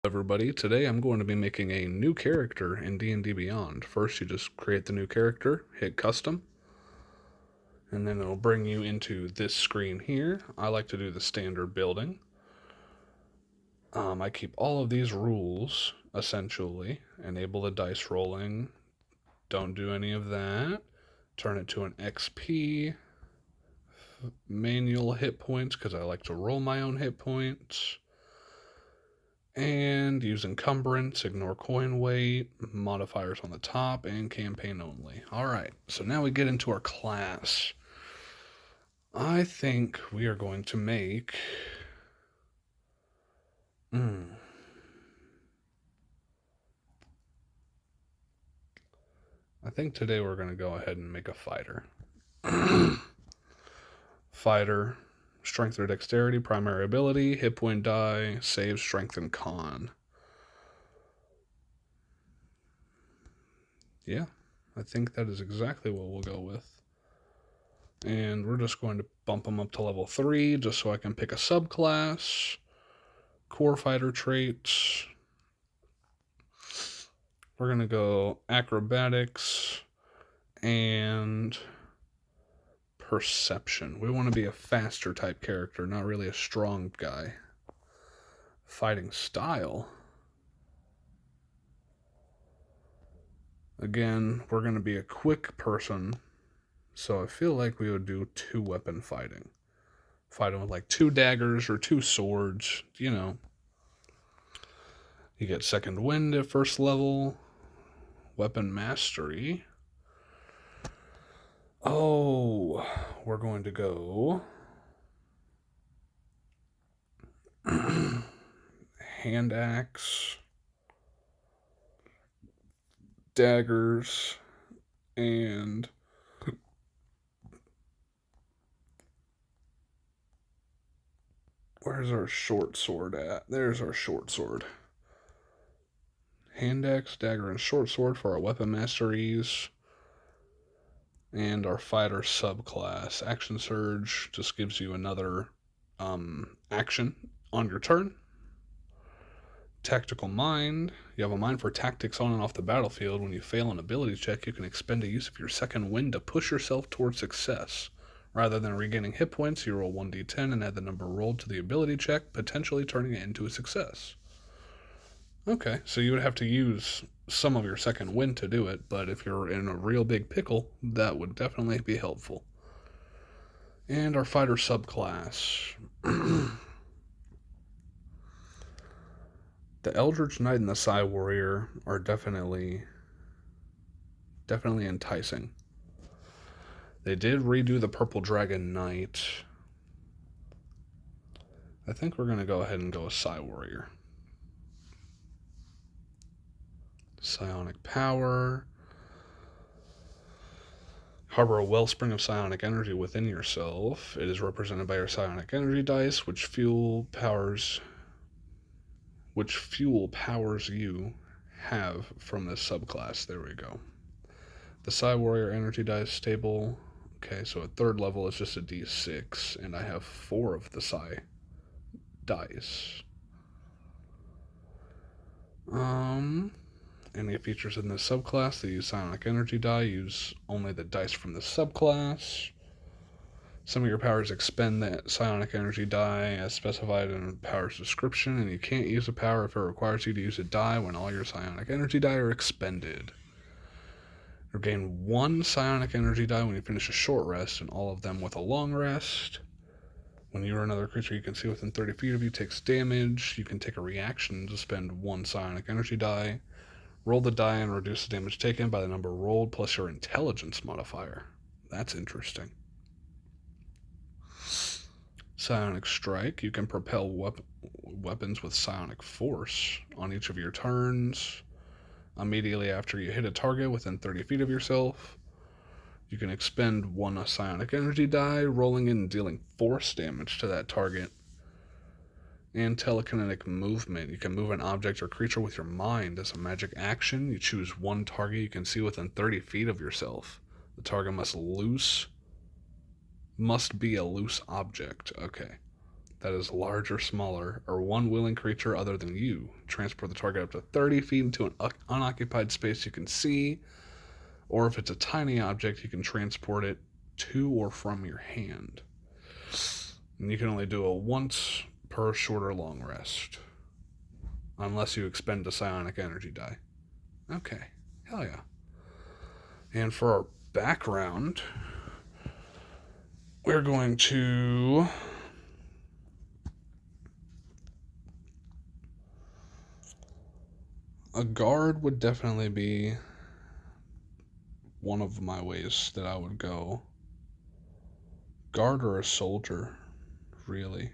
Everybody, today I'm going to be making a new character in D&D Beyond. First, you just create the new character, hit custom, and then it'll bring you into this screen here. I like to do the standard building. I keep all of these rules, essentially. Enable the dice rolling, don't do any of that. Turn it to an XP, manual hit points, because I like to roll my own hit points. And use encumbrance, ignore coin weight, modifiers on the top, and campaign only. Alright, so now we get into our class. I think we are going to make... I think today we're going to go ahead and make a fighter. Fighter, strength or dexterity, primary ability, hit point die, save, strength, and con. Yeah, I think that is exactly what we'll go with. And we're just going to bump them up to level 3 just so I can pick a subclass. Core fighter traits. We're going to go acrobatics and perception. We want to be a faster type character, not really a strong guy. Fighting style. Again, we're going to be a quick person, so I feel like we would do 2-weapon fighting. Fighting with like 2 daggers or 2 swords, you know. You get second wind at first level. Weapon mastery. Oh, we're going to go hand axe, daggers, and where's our short sword at? There's our short sword. Hand axe, dagger, and short sword for our weapon masteries. And our fighter subclass. Action surge just gives you another action on your turn. Tactical mind. You have a mind for tactics on and off the battlefield. When you fail an ability check, you can expend a use of your second wind to push yourself towards success. Rather than regaining hit points, you roll 1d10 and add the number rolled to the ability check, potentially turning it into a success. Okay, so you would have to use some of your second wind to do it, but if you're in a real big pickle, that would definitely be helpful. And our fighter subclass. The Eldritch Knight and the Psy Warrior are definitely enticing. They did redo the Purple Dragon Knight. I think we're going to go ahead and go with Psy Warrior. Psionic power. Harbor a wellspring of psionic energy within yourself. It is represented by your psionic energy dice, which fuel powers you have from this subclass. There we go. The Psy Warrior energy dice table. Okay, so at 3rd level it's just a d6, and I have 4 of the Psy dice. Any features in this subclass that use psionic energy die use only the dice from the subclass. Some of your powers expend that psionic energy die as specified in the power's description, and you can't use a power if it requires you to use a die when all your psionic energy die are expended. You gain 1 psionic energy die when you finish a short rest, and all of them with a long rest. When you or another creature you can see within 30 feet of you takes damage, you can take a reaction to spend 1 psionic energy die. Roll the die and reduce the damage taken by the number rolled plus your intelligence modifier. That's interesting. Psionic Strike. You can propel weapons with psionic force on each of your turns. Immediately after you hit a target within 30 feet of yourself, you can expend 1 psionic energy die, rolling in and dealing force damage to that target. And telekinetic movement. You can move an object or creature with your mind as a magic action. You choose 1 target you can see within 30 feet of yourself. The target must be a loose object. Okay. that is large or smaller, or one willing creature other than you. Transport the target up to 30 feet into an unoccupied space you can see, or if it's a tiny object, you can transport it to or from your hand. And you can only do it once per short or long rest, unless you expend a psionic energy die. Okay, hell yeah. And for our background, we're going to a guard would definitely be one of my ways that I would go. Guard or a soldier, really.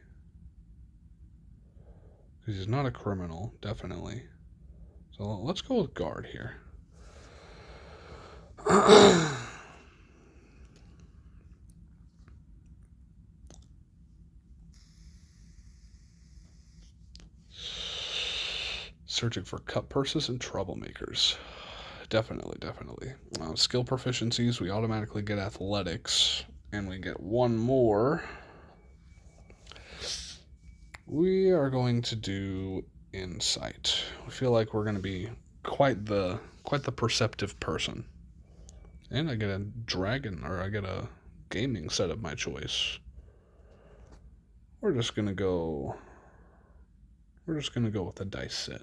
Because he's not a criminal, definitely. So let's go with guard here. Searching for cut purses and troublemakers. Definitely. Skill proficiencies, we automatically get athletics, and we get one more. We are going to do insight. I feel like we're going to be quite the perceptive person. And I get a dragon, or I get a gaming set of my choice. We're just gonna go with the dice set.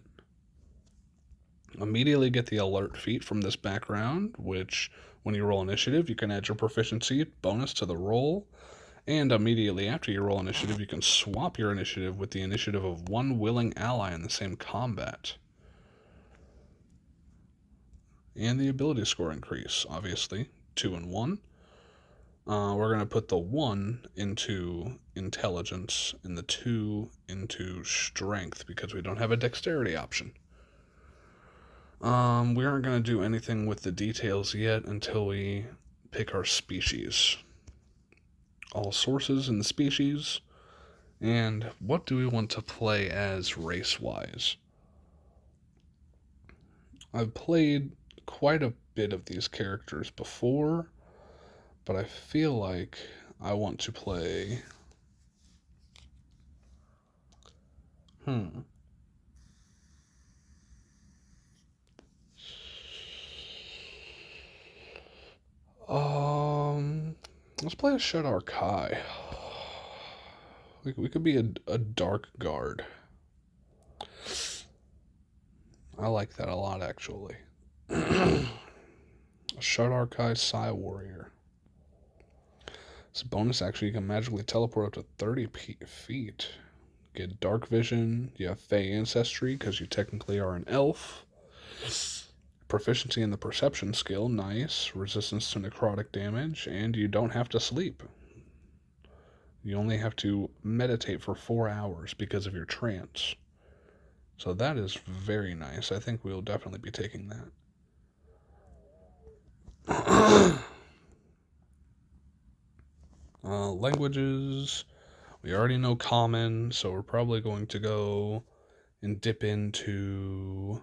Immediately get the alert feat from this background, which when you roll initiative, you can add your proficiency bonus to the roll. And immediately after you roll initiative, you can swap your initiative with the initiative of one willing ally in the same combat. And the ability score increase, obviously, 2 and 1. We're going to put the 1 into intelligence and the 2 into strength because we don't have a dexterity option. We aren't going to do anything with the details yet until we pick our species. All sources in the species. And what do we want to play as race-wise? I've played quite a bit of these characters before, but I feel like I want to play... Let's play a Shadar Kai. We could be a dark guard. I like that a lot, actually. Shadar Kai Psy Warrior. This bonus actually, you can magically teleport up to 30 feet. Get dark vision. You have Fey ancestry because you technically are an elf. Proficiency in the perception skill, nice. Resistance to necrotic damage, and you don't have to sleep. You only have to meditate for 4 hours because of your trance. So that is very nice. I think we'll definitely be taking that. Languages. We already know common, so we're probably going to go and dip into...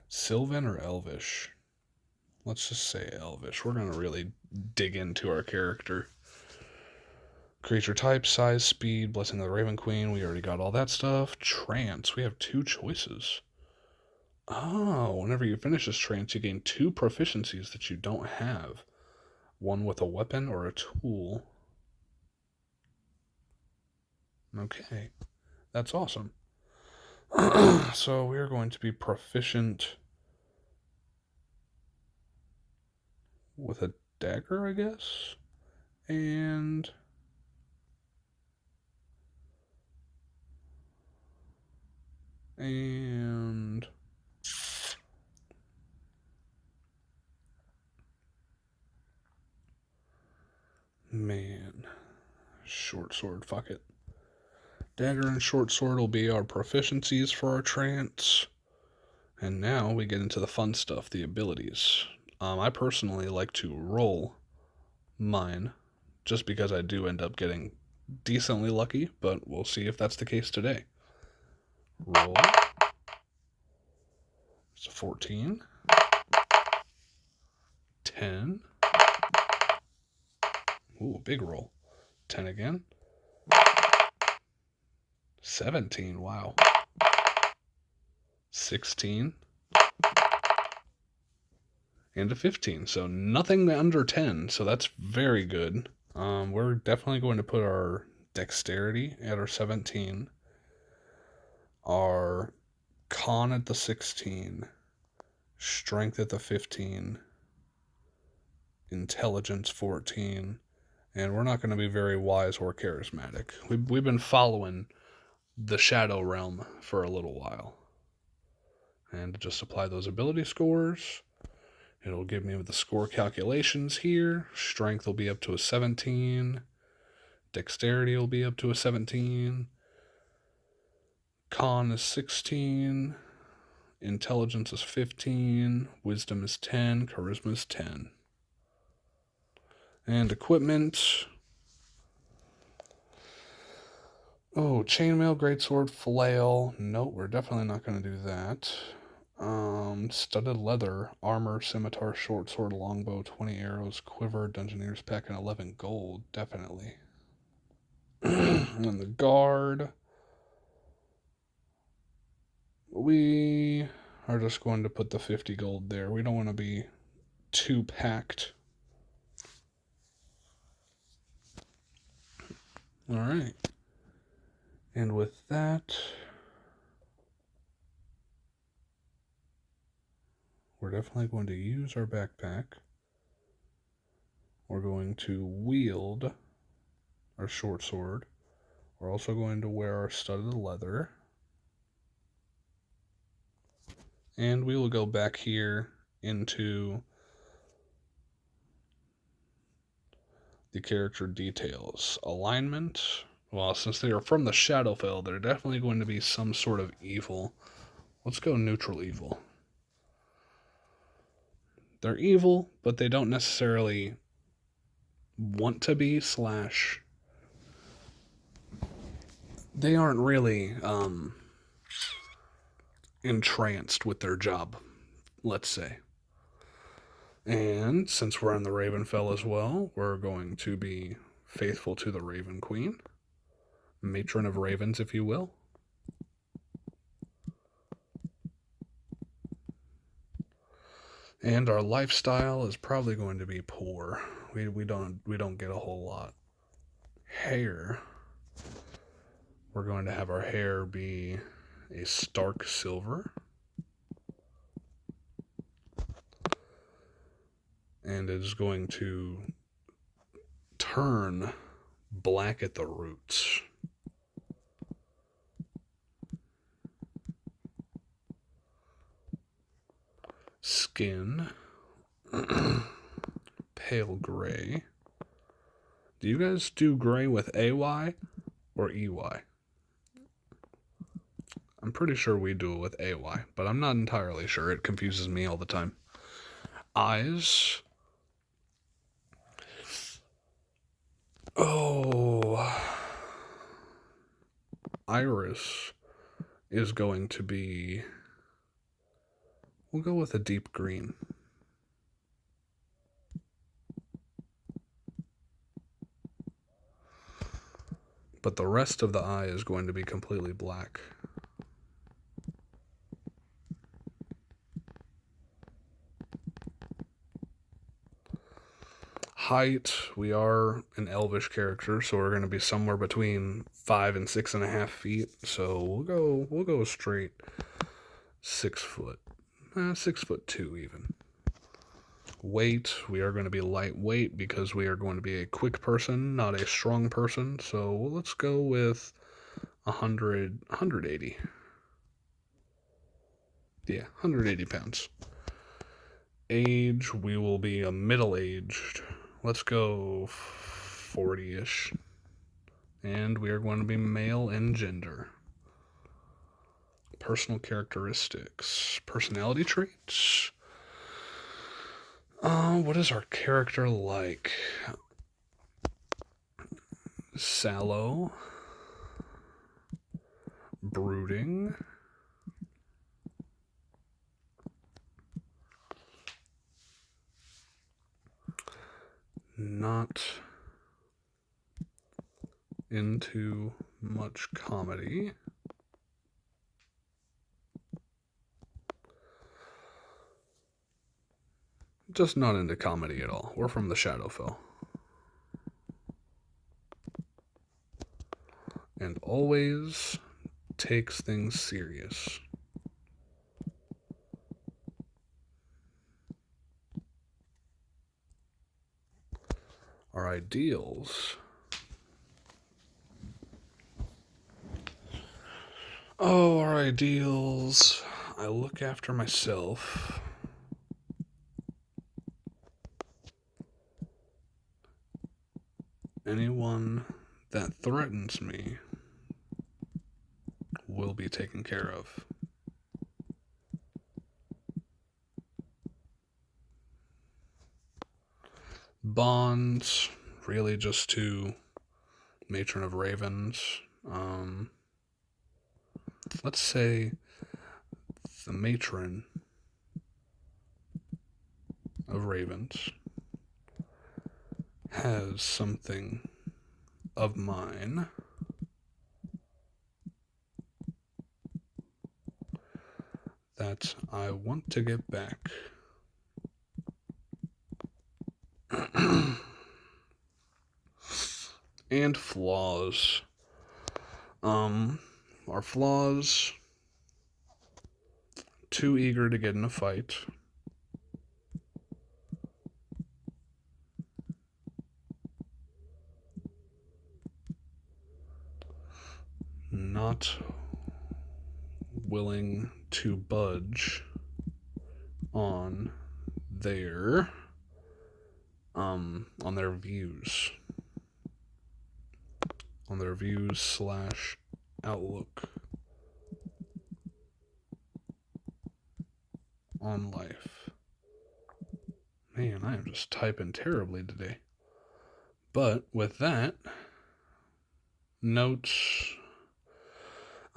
Sylvan or Elvish? Let's just say Elvish. We're going to really dig into our character. Creature type, size, speed, Blessing of the Raven Queen. We already got all that stuff. Trance. We have 2 choices. Oh, whenever you finish this trance, you gain 2 proficiencies that you don't have. One with a weapon or a tool. Okay. That's awesome. So we're going to be proficient with a dagger, I guess? And... Man. Short sword, fuck it. Dagger and short sword will be our proficiencies for our trance. And now we get into the fun stuff, the abilities. I personally like to roll mine, just because I do end up getting decently lucky, but we'll see if that's the case today. Roll. It's a 14. 10. Ooh, big roll. 10 again. 17, wow. 16. And a 15. So nothing under 10. So that's very good. We're definitely going to put our dexterity at our 17. Our con at the 16. Strength at the 15. Intelligence 14. And we're not going to be very wise or charismatic. We've been following the Shadow Realm for a little while. And just apply those ability scores. It'll give me the score calculations here. Strength will be up to a 17. Dexterity will be up to a 17. Con is 16. Intelligence is 15. Wisdom is 10. Charisma is 10. And equipment. Oh, chainmail, greatsword, flail. No, we're definitely not going to do that. Studded leather, armor, scimitar, short sword, longbow, 20 arrows, quiver, dungeoneer's pack, and 11 gold. Definitely. And then the guard. We are just going to put the 50 gold there. We don't want to be too packed. All right. And with that, we're definitely going to use our backpack. We're going to wield our short sword. We're also going to wear our studded leather. And we will go back here into the character details. Alignment. Well, since they are from the Shadowfell, they're definitely going to be some sort of evil. Let's go neutral evil. They're evil, but they don't necessarily want to be, slash they aren't really entranced with their job, let's say. And since we're on the Ravenfell as well, we're going to be faithful to the Raven Queen, matron of ravens, if you will. And our lifestyle is probably going to be poor. We don't get a whole lot. Hair. We're going to have our hair be a stark silver. And it is going to turn black at the roots. Skin. Pale gray. Do you guys do gray with AY or EY? I'm pretty sure we do it with AY, but I'm not entirely sure. It confuses me all the time. Eyes. Oh. Iris is going to be... We'll go with a deep green. But the rest of the eye is going to be completely black. Height, we are an elvish character, so we're going to be somewhere between 5 and 6.5 feet. So we'll go straight 6 foot, 6'2" even. Weight, we are going to be lightweight because we are going to be a quick person, not a strong person. So let's go with 180. Yeah, 180 pounds. Age, we will be a middle-aged. Let's go 40-ish. And we are going to be male in gender. Personal characteristics. Personality traits. What is our character like? Sallow. Brooding. Not into much comedy. Just not into comedy at all. We're from the Shadowfell. And always takes things serious. Our ideals. Oh, our ideals. I look after myself. Anyone that threatens me will be taken care of. Bonds, really just to Matron of Ravens. Let's say the Matron of Ravens has something of mine that I want to get back. And flaws. Our flaws: too eager to get in a fight. Not willing to budge on their views. On their views / outlook on life. Man, I am just typing terribly today. But with that, notes,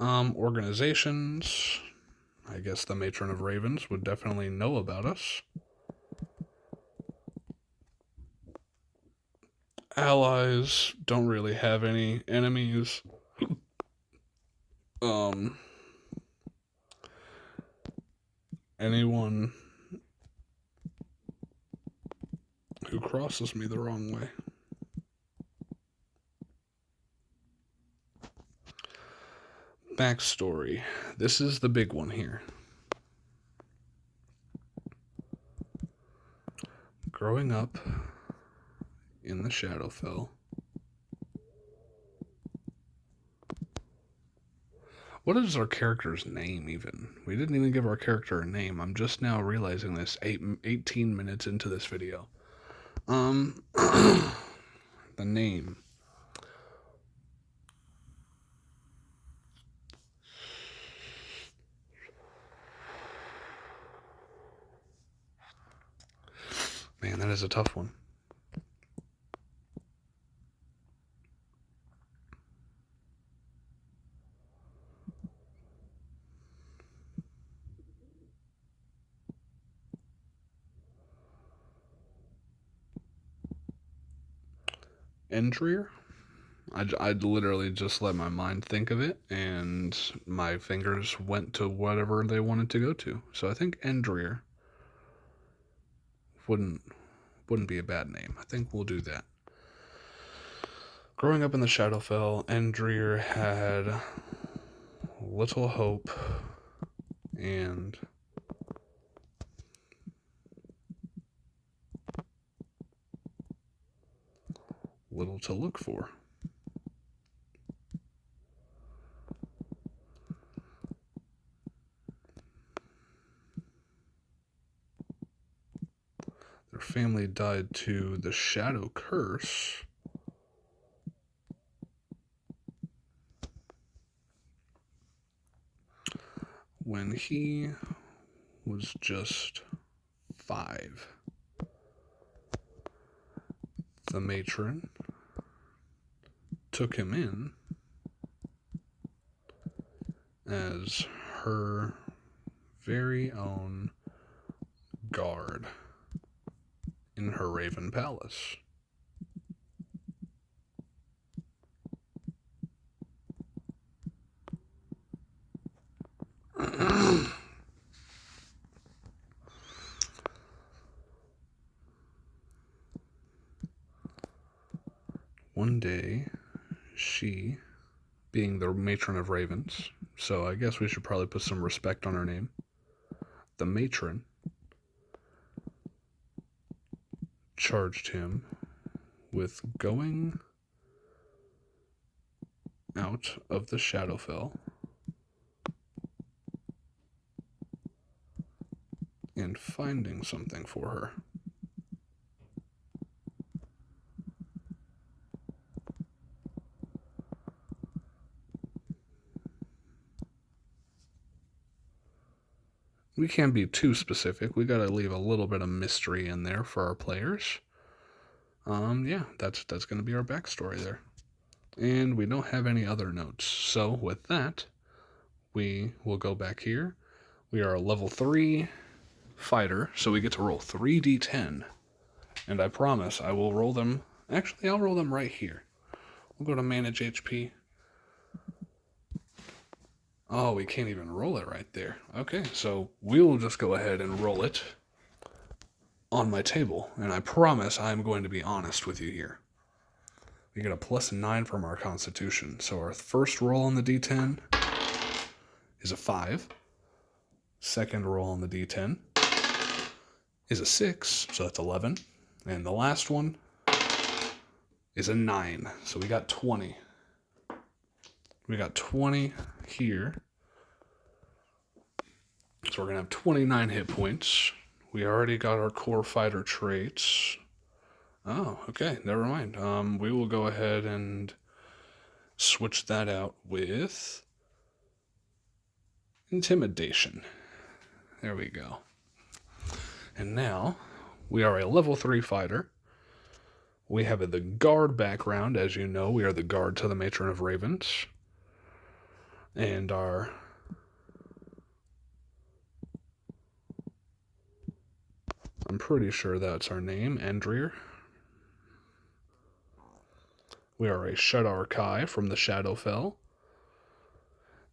organizations. I guess the Matron of Ravens would definitely know about us. Allies, don't really have any enemies. Anyone who crosses me the wrong way. Backstory. This is the big one here. Growing up in the Shadowfell. What is our character's name even? We didn't even give our character a name. I'm just now realizing this 18 minutes into this video. The name. Man, that is a tough one. Endrier? I'd literally just let my mind think of it, and my fingers went to whatever they wanted to go to. So I think Endrier wouldn't be a bad name. I think we'll do that. Growing up in the Shadowfell, Endrier had little hope and little to look for. Their family died to the Shadow Curse. When he was just 5. The matron took him in as her very own guard in her Raven Palace. One day, she, being the matron of ravens, so I guess we should probably put some respect on her name, the matron charged him with going out of the Shadowfell and finding something for her. We can't be too specific. We gotta leave a little bit of mystery in there for our players. Yeah, that's gonna be our backstory there. And we don't have any other notes. So with that, we will go back here. We are a level 3 fighter, so we get to roll 3d10. And I promise I will roll them. Actually, I'll roll them right here. We'll go to manage HP. Oh, we can't even roll it right there. Okay, so we will just go ahead and roll it on my table. And I promise I'm going to be honest with you here. We get a +9 from our constitution. So our first roll on the d10 is a 5. Second roll on the d10 is a 6, so that's 11. And the last one is a 9, so we got 20. We got 20 here. So we're going to have 29 hit points. We already got our core fighter traits. Oh, okay, never mind. We will go ahead and switch that out with intimidation. There we go. And now we are a level 3 fighter. We have the guard background. As you know, we are the guard to the Matron of Ravens. And I'm pretty sure that's our name, Endrir. We are a Shadar Kai from the Shadowfell.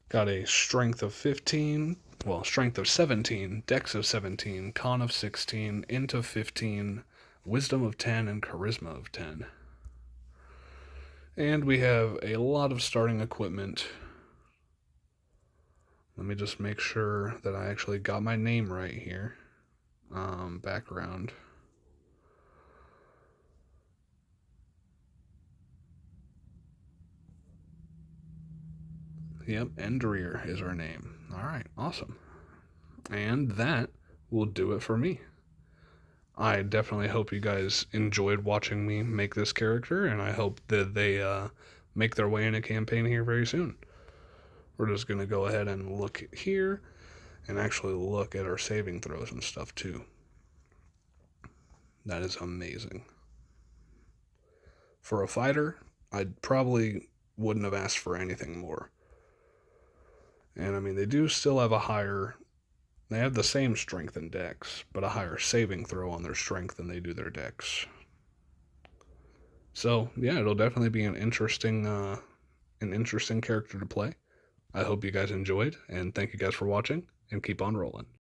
Got a strength of 15, strength of 17, dex of 17, con of 16, int of 15, wisdom of 10, and charisma of 10. And we have a lot of starting equipment. Let me just make sure that I actually got my name right here. Background. Yep, Endrir is our name. Alright, awesome. And that will do it for me. I definitely hope you guys enjoyed watching me make this character, and I hope that they make their way in a campaign here very soon. We're just going to go ahead and look here and actually look at our saving throws and stuff too. That is amazing. For a fighter, I probably wouldn't have asked for anything more. And I mean, they do still have they have the same strength and dex, but a higher saving throw on their strength than they do their dex. So yeah, it'll definitely be an interesting character to play. I hope you guys enjoyed, and thank you guys for watching, and keep on rolling.